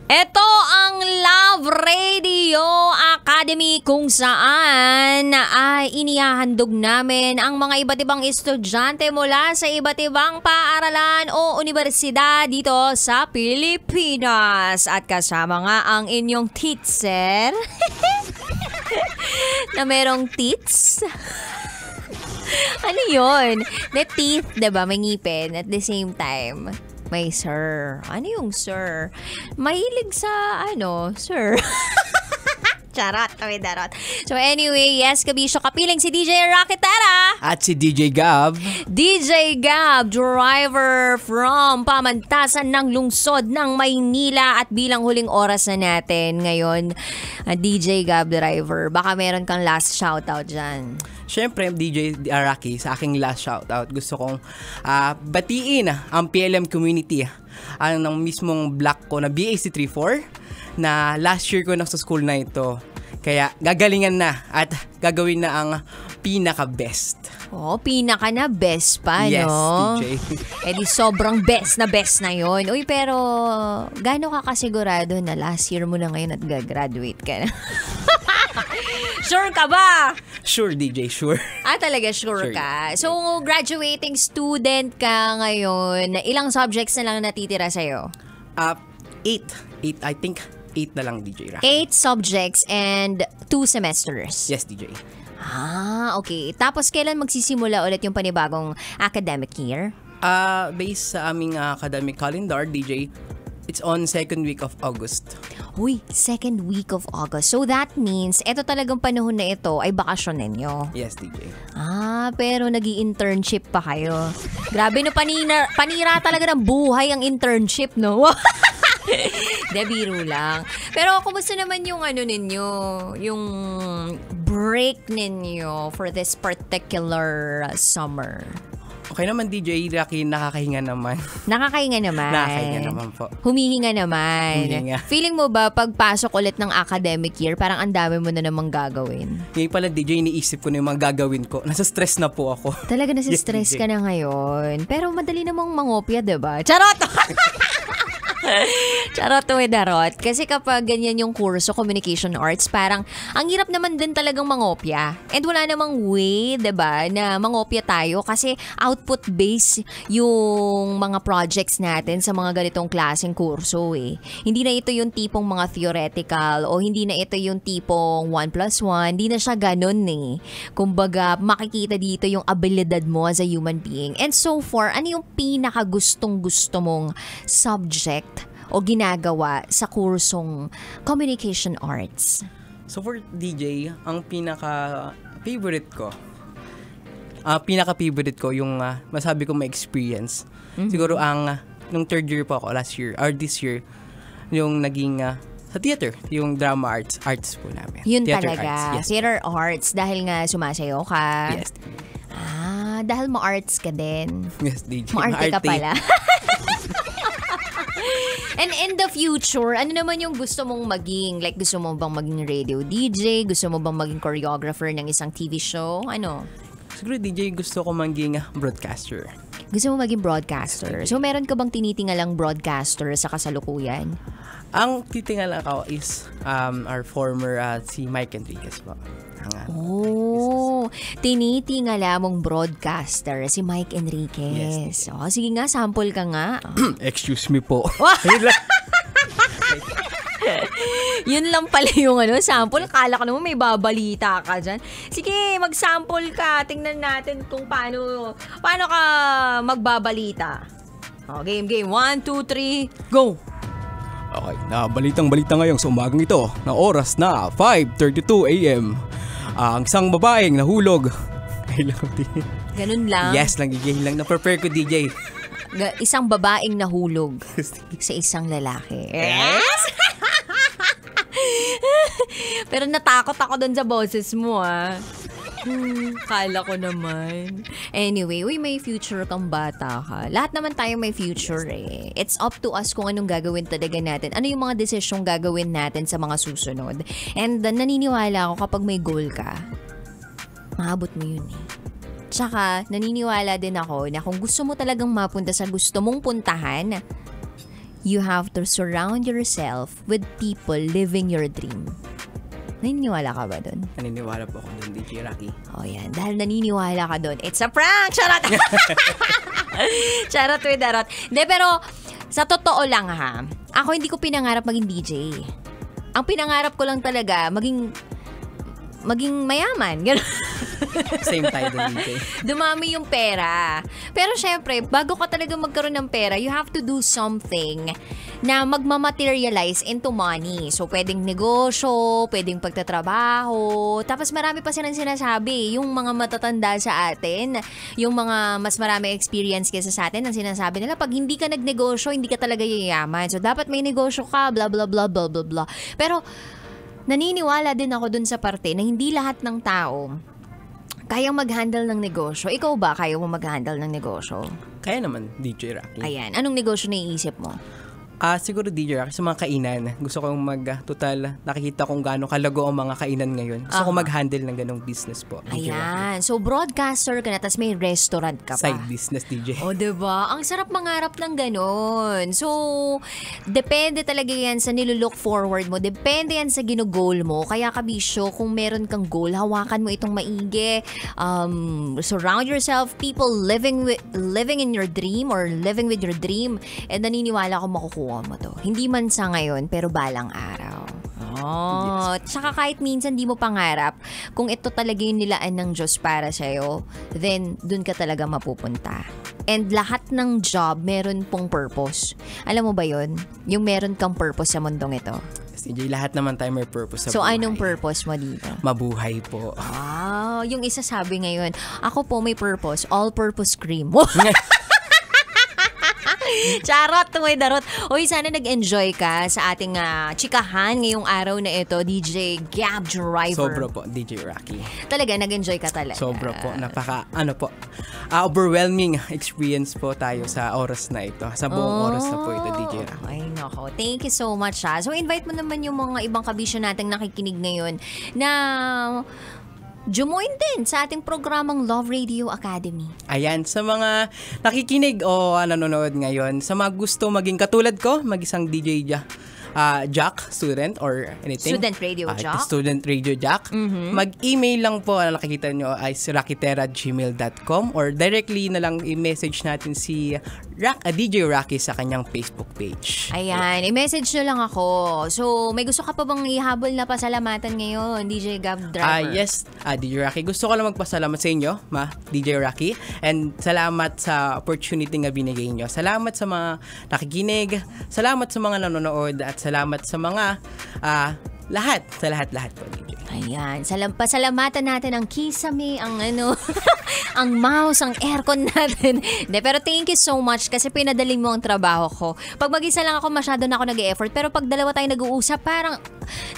Ito ang Love Radio Academy kung saan ay inihahandog namin ang mga iba't ibang estudyante mula sa iba't ibang paaralan o universidad dito sa Pilipinas. At kasama nga ang inyong teacher na merong teeth. Ano yun? May teeth, diba? May ngipin at the same time. May sir. Ano yung sir? Mahilig sa sir. Charot, kami darot. So anyway, yes, kabisyo, kapiling si DJ Rocketera. At si DJ Gab. DJ Gab, driver from pamantasan ng lungsod ng Maynila. At bilang huling oras na natin ngayon, DJ Gab, driver, baka meron kang last shoutout dyan. Siyempre, DJ Rocky, sa aking last shoutout, gusto kong batiin ang PLM community. Ng mismong block ko na BAC34 na last year ko na sa school na ito. Kaya gagalingan na at gagawin na ang pinaka-best. Oh, pinaka na best pa, yes, no? DJ. Eh di sobrang best na yon. Uy, pero gaano ka kasigurado na last year mo na ngayon at gagraduate ka na? Sure ka ba? Sure, DJ, sure. Talaga sure ka. So, graduating student ka ngayon. Ilang subjects na lang natitira sa'yo? 8. I think 8 na lang, DJ Rocky. 8 subjects and 2 semesters. Yes, DJ. Okay. Tapos, kailan magsisimula ulit yung panibagong academic year? Based sa aming academic calendar, DJ, it's on 2nd week of August. Uy, 2nd week of August. So that means, eto talagang panahon na ito ay bakasyon ninyo. Yes, DJ. Pero nag-i-internship pa kayo. Grabe no, panira talaga ng buhay ang internship, no? De, biro lang. Pero kumusta naman yung ninyo, yung break ninyo for this particular summer? Okay naman, DJ Rocky, nakakahinga naman. Nakakahinga naman. Nakakahinga naman po. Humihinga naman. Humihinga. Feeling mo ba pagpasok ulit ng academic year, parang ang dami mo na namang gagawin? Ngayon pala, DJ, iniisip ko na yung mga gagawin ko. Nasa stress na po ako. Talaga nasa stress ka na ngayon. Pero madali namang mangopya, diba? Charot! Charot with darot. Kasi kapag ganyan yung kurso, communication arts, parang ang hirap naman din talagang mangopya. And wala namang way, diba, na mangopya tayo kasi output-based yung mga projects natin sa mga ganitong klaseng kurso eh. Hindi na ito yung tipong mga theoretical o hindi na ito yung tipong 1+1. Hindi na siya ganun eh. Kumbaga, makikita dito yung abilidad mo as a human being. And so far, ano yung pinakagustong-gusto mong subject o ginagawa sa kursong communication arts? So for DJ, ang pinaka-favorite ko yung masabi ko may experience. Siguro nung third year po ako last year or this year, yung naging sa theater, yung drama arts po namin. Yun theater talaga. Arts, yes. Theater arts dahil nga sumasayaw ka. Yes. Dahil ma-arts ka din. Yes, DJ. Ma-arte ka pala. And in the future, ano naman yung gusto mong maging? Like, gusto mo bang maging radio DJ? Gusto mo bang maging choreographer ng isang TV show? Ano? Siguro, DJ, gusto ko maging broadcaster. Gusto mo maging broadcaster? So, meron ka bang tinitingalang broadcaster sa kasalukuyan? Ang titingala ko is our former si Mike Enriquez po. Tinitingala mong broadcaster si Mike Enriquez. Yes, sige nga, sample ka nga. Excuse me po. Yun lang pala yung sample. Kala ko naman may babalita ka dyan. Sige, mag-sample ka. Tingnan natin kung paano ka magbabalita. Game. 1, 2, 3, go! Okay, balitang-balita ngayon sa umagang ito na oras na 5:32 a.m. Ang isang babaeng nahulog. Ganun lang? Yes, lang gigihil lang. Na-prepare ko, DJ. Isang babaeng nahulog sa isang lalaki. Yes! Pero natakot ako dun sa boses mo, Kala ko naman. Anyway, may future kang bata ka. Lahat naman tayo may future eh. It's up to us kung anong gagawin talaga natin. Ano yung mga desisyong gagawin natin sa mga susunod. And naniniwala ako kapag may goal ka, maabot mo yun eh. Tsaka, naniniwala din ako na kung gusto mo talagang mapunta sa gusto mong puntahan, you have to surround yourself with people living your dream. Naniniwala ka ba dun? Naniniwala po ako dun, DJ Rocky. Oh, yan. Dahil naniniwala ka dun, it's a prank! Charot! Charot with darot. Hindi, pero sa totoo lang ha, ako hindi ko pinangarap maging DJ. Ang pinangarap ko lang talaga, maging mayaman. Same tayo dun, DJ. Dumami yung pera. Pero syempre, bago ka talaga magkaroon ng pera, you have to do something na magmamaterialize into money. So, pwedeng negosyo, pwedeng pagtatrabaho. Tapos marami pa silang sinasabi. Yung mga matatanda sa atin, yung mga mas marami experience kaysa sa atin, ang sinasabi nila, pag hindi ka nagnegosyo, hindi ka talaga yayaman. So, dapat may negosyo ka, blah, blah, blah, blah, blah, blah. Pero, naniniwala din ako dun sa parte na hindi lahat ng tao kayang mag-handle ng negosyo. Ikaw ba, kaya mo mag-handle ng negosyo? Kaya naman, DJ Rocky. Ayan. Anong negosyo na iisip mo? Siguro DJ Rocky, sa mga kainan. Gusto kong total, nakikita kong gaano kalago ang mga kainan ngayon. Gusto kong mag-handle ng ganong business po. DJ Ayan. Rocky. So, broadcaster ka na, tas may restaurant ka pa. Side business, DJ. O, diba? Ang sarap mangarap ng ganon. So, depende talaga yan sa nilulook forward mo. Depende yan sa ginugol mo. Kaya kabisyo, kung meron kang goal, hawakan mo itong maigi. Surround yourself, people living in your dream or living with your dream. And naniniwala ko makukuha mo to. Hindi man sa ngayon, pero balang araw. Oh, tsaka kahit minsan di mo pangarap, kung ito talaga yung nilaan ng Diyos para sa'yo, then dun ka talaga mapupunta. And lahat ng job, meron pong purpose. Alam mo ba yun? Yung meron kang purpose sa mundong ito. CJ, lahat naman tayo may purpose sa So, buhay. anong purpose mo dito? Mabuhay po. Yung isa sabi ngayon, ako po may purpose, all-purpose cream. Charot, tumoy darot. Uy, sana nag-enjoy ka sa ating chikahan ngayong araw na ito, DJ Gab Driver. Sobra po, DJ Rocky. Talaga, nag-enjoy ka talaga. Sobra po. Overwhelming experience po tayo sa oras na ito. Sa buong oras na po ito, DJ Rocky. Ay, nako. Thank you so much, ha. So, invite mo naman yung mga ibang kabisyo nating nakikinig ngayon na jumoin din sa ating programang Love Radio Academy. Ayan, sa mga nakikinig o nanonood ngayon, sa mga gusto maging katulad ko, mag-isang DJ Jack, student or anything. Student Radio Jack. Student Radio Jack. Mag-email lang po, nakikita nyo ay rakitera@gmail.com or directly na lang i-message natin si DJ Rocky sa kanyang Facebook page. Ayan, i-message nyo lang ako. So, may gusto ka pa bang ihabol na pasalamatan ngayon, DJ Gab Driver? Yes, DJ Rocky. Gusto ko lang magpasalamat sa inyo, DJ Rocky. And salamat sa opportunity nga binigay nyo. Salamat sa mga nakikinig. Salamat sa mga nanonood. At salamat sa mga lahat po, DJ. Ayan, pasalamatan natin ang kisame, ang ang mouse, ang aircon natin. Pero thank you so much kasi pinadaling mo ang trabaho ko. Pag mag-isa lang ako, masyado na ako nag-e-effort. Pero pag dalawa tayo nag-uusap, parang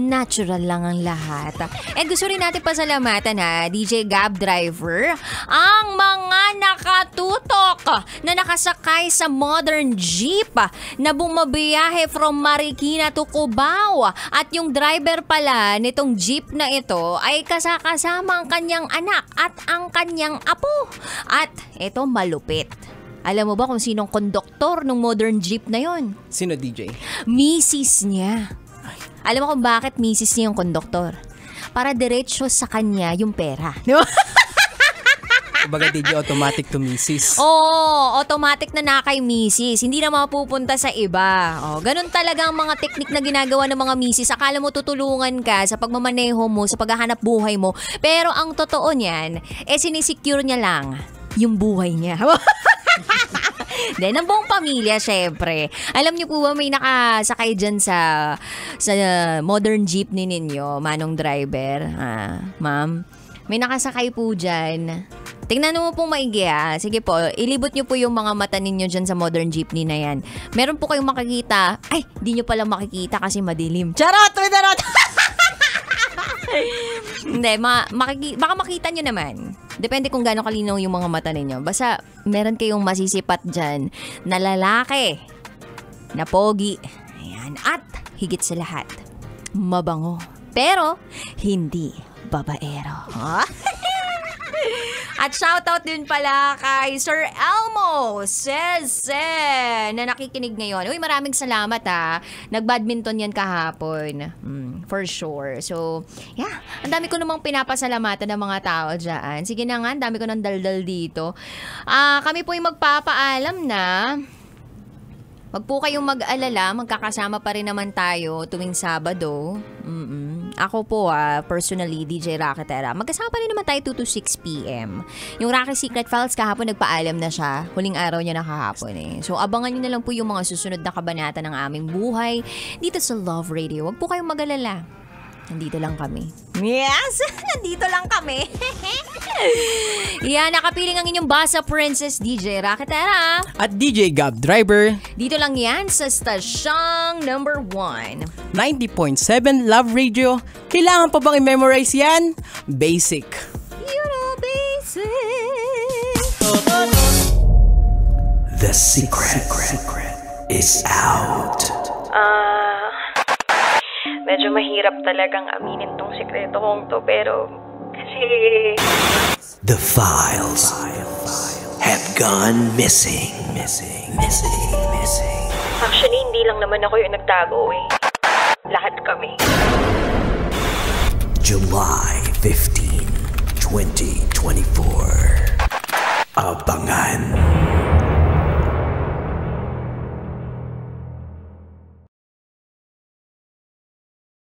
natural lang ang lahat. And gusto rin natin pasalamatan, DJ Gab Driver, ang mga nakatutok na nakasakay sa modern jeep na bumabiyahe from Marikina to Cubao. At yung driver pala nitong jeep na ito ay kasama ang kanyang anak at ang kanyang apo. At ito malupit. Alam mo ba kung sinong konduktor ng modern jeep na yon? Sino, DJ? Misis niya. Alam mo kung bakit misis niya yung konduktor? Para diretso sa kanya yung pera. Kumbaga, DJ, automatic to misis. Oo, automatic na kay misis. Hindi na mapupunta sa iba. Ganun talaga ang mga teknik na ginagawa ng mga misis. Akala mo tutulungan ka sa pagmamaneho mo, sa paghahanap buhay mo. Pero ang totoo niyan, sinisecure niya lang yung buhay niya. Then, ang buong pamilya, syempre. Alam niyo po ba, may nakasakay dyan sa modern jeepney ninyo, manong driver? Ma'am, may nakasakay po dyan. Tingnan mo pong maigi, Sige po, ilibot niyo po yung mga mata ninyo dyan sa modern jeepney na yan. Meron po kayong makikita. Ay, di niyo pala makikita kasi madilim. Charot! Charot! Hindi, baka makita nyo naman. Depende kung gaano kalinaw yung mga mata ninyo. Basta meron kayong masisipat dyan na lalaki, na pogi, ayan, at higit sa lahat, mabango. Pero, hindi babaero. At shoutout din pala kay Sir Elmo Sese na nakikinig ngayon. Uy, maraming salamat Nag-badminton yan kahapon. For sure. So, yeah. Ang dami ko namang pinapasalamatan ng mga tao dyan. Sige na nga, ang dami ko ng daldal dito. Kami po yung magpapaalam na. Wag po kayong mag-alala, magkakasama pa rin naman tayo tuwing Sabado. Ako po, personally, DJ Raketera. Magkasama pa rin naman tayo 2 to 6 p.m. Yung Rocky Secret Files kahapon nagpaalam na siya. Huling araw niya na kahapon So abangan niyo na lang po yung mga susunod na kabanata ng aming buhay dito sa Love Radio. Wag po kayong mag-alala. Nandito lang kami. Yes! Nandito lang kami. Yan, nakapiling ang inyong Basa Princess DJ Raketera. At DJ Gab Driver. Dito lang yan sa stasyong number 1. 90.7 Love Radio. Kailangan pa bang i-memorize yan? Basic. You know, basic. The secret is out. Medyo mahirap talagang aminin tong sikreto kong to, pero kasi The files have gone missing. actually hindi lang naman ako yung nagtago Lahat kami. July 15, 2024. Abangan.